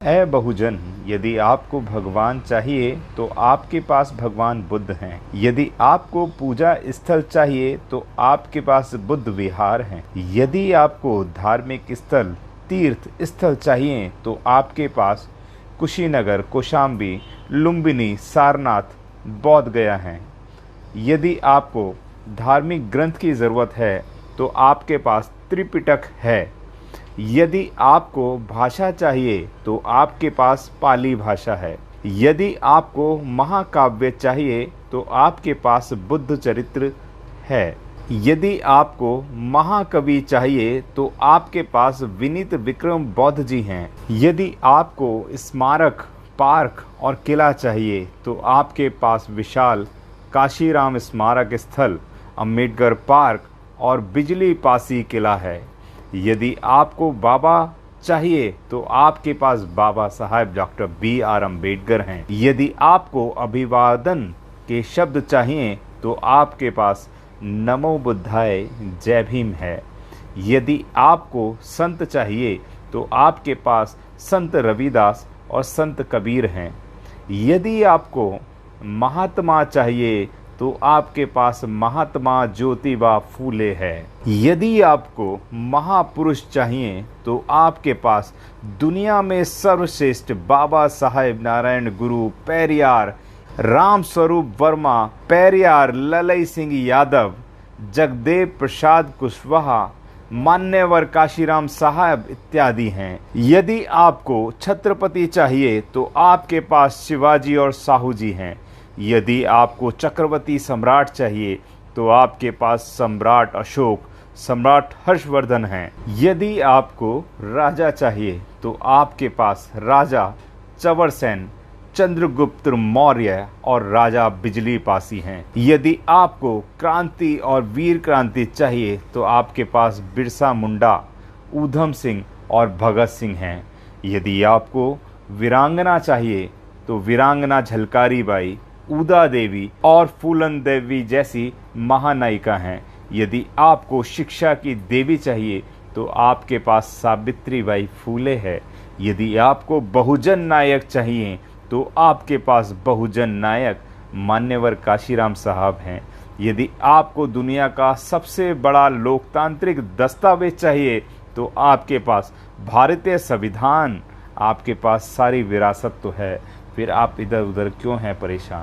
ऐ बहुजन, यदि आपको भगवान चाहिए तो आपके पास भगवान बुद्ध हैं। यदि आपको पूजा स्थल चाहिए तो आपके पास बुद्ध विहार हैं। यदि आपको धार्मिक स्थल, तीर्थ स्थल चाहिए तो आपके पास कुशीनगर, कौशाम्बी, लुम्बिनी, सारनाथ, बोध गया हैं। यदि आपको धार्मिक ग्रंथ की ज़रूरत है तो आपके पास त्रिपिटक है। यदि आपको भाषा चाहिए तो आपके पास पाली भाषा है। यदि आपको महाकाव्य चाहिए तो आपके पास बुद्ध चरित्र है। यदि आपको महाकवि चाहिए तो आपके पास विनीत विक्रम बौद्ध जी हैं। यदि आपको स्मारक, पार्क और किला चाहिए तो आपके पास विशाल काशीराम स्मारक स्थल, अम्बेडकर पार्क और बिजली पासी किला है। यदि आपको बाबा चाहिए तो आपके पास बाबा साहब डॉक्टर B.R. अम्बेडकर हैं। यदि आपको अभिवादन के शब्द चाहिए तो आपके पास नमो बुद्धाय, जय भीम है। यदि आपको संत चाहिए तो आपके पास संत रविदास और संत कबीर हैं। यदि आपको महात्मा चाहिए तो आपके पास महात्मा ज्योतिबा फूले है। यदि आपको महापुरुष चाहिए तो आपके पास दुनिया में सर्वश्रेष्ठ बाबा साहेब नारायण गुरु पेरियार, राम स्वरूप वर्मा पेरियार, ललई सिंह यादव, जगदेव प्रसाद कुशवाहा, मान्यवर काशीराम साहब इत्यादि हैं। यदि आपको छत्रपति चाहिए तो आपके पास शिवाजी और साहू जी हैं। यदि आपको चक्रवर्ती सम्राट चाहिए तो आपके पास सम्राट अशोक, सम्राट हर्षवर्धन हैं। यदि आपको राजा चाहिए तो आपके पास राजा चंवरसेन, चंद्रगुप्त मौर्य और राजा बिजली पासी हैं। यदि आपको क्रांति और वीर क्रांति चाहिए तो आपके पास बिरसा मुंडा, ऊधम सिंह और भगत सिंह हैं। यदि आपको वीरांगना चाहिए तो वीरांगना झलकारी बाई, उदा देवी और फूलन देवी जैसी महानायिका हैं। यदि आपको शिक्षा की देवी चाहिए तो आपके पास सावित्री बाई फूले है। यदि आपको बहुजन नायक चाहिए तो आपके पास बहुजन नायक मान्यवर काशीराम साहब हैं। यदि आपको दुनिया का सबसे बड़ा लोकतांत्रिक दस्तावेज चाहिए तो आपके पास भारतीय संविधान, आपके पास सारी विरासत तो है, फिर आप इधर उधर क्यों हैं परेशान।